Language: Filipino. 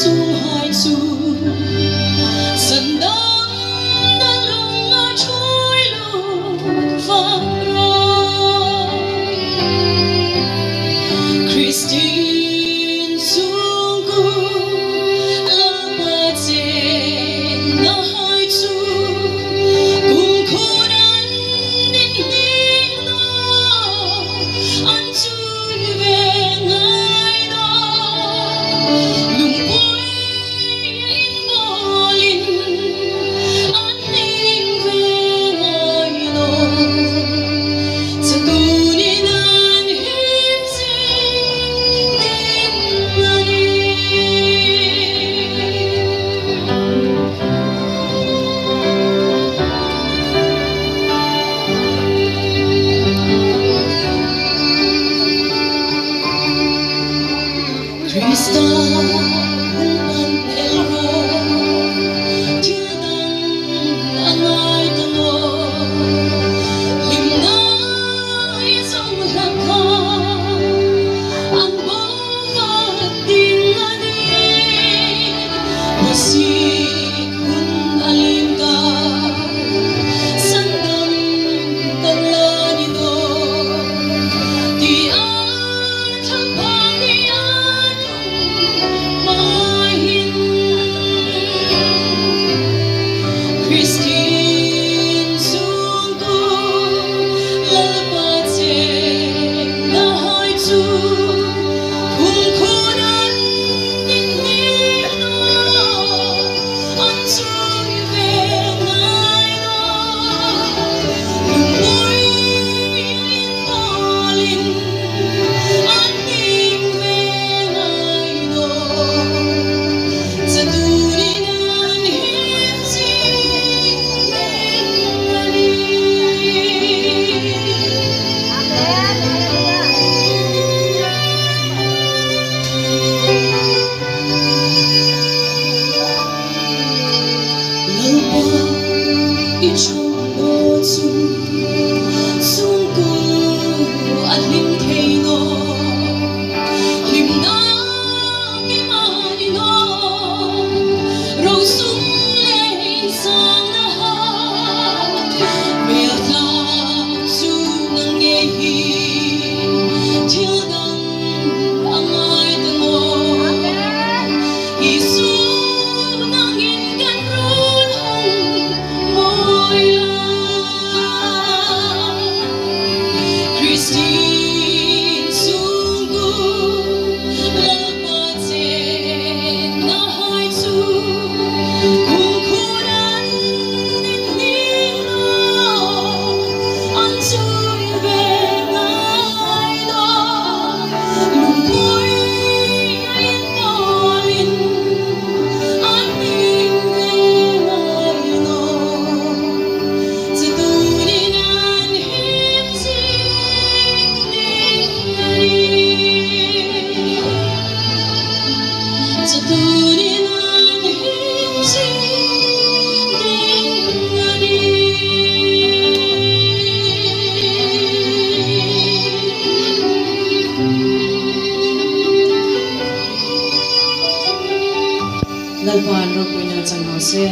sung hai chu sandang dalung a chui lu vang roi Christine sung ku la ma chen na hai chu cùng khôn an đến đến đó an chui về ngay đó lùng bối in bò linh an ninh về ngay đó sa tu ni nan him sing đến ngani Krista an elro thiên đàng angai talo lim nai song lạc kha an bo va ting ani si kun alim ka sandam talani do ti an thapang ni Christine sung ku la ma chen na hai chu cùng khôn an đến đến đó an chui về ngay đó lùng bối in bò linh an ninh về ngay đó sa tu ni nan him sing đến ngani lâu qua in trong ngô chung sung ku an lim thei no lim na ki ma ni no rau sung lên sang na ha mel ta su nang nghe hi thiêu đăng angai ta mo isu nang in kan run hong moi la Christine sung ku la ma chen na hai chu cùng khôn an đến đến đó an chui về ngay đó lùng bối in bò linh an ninh về ngay đó sa tu ni nan him sing đến ngani sa tu ni nan him sing đến ngani lalpan ro puina chang ho se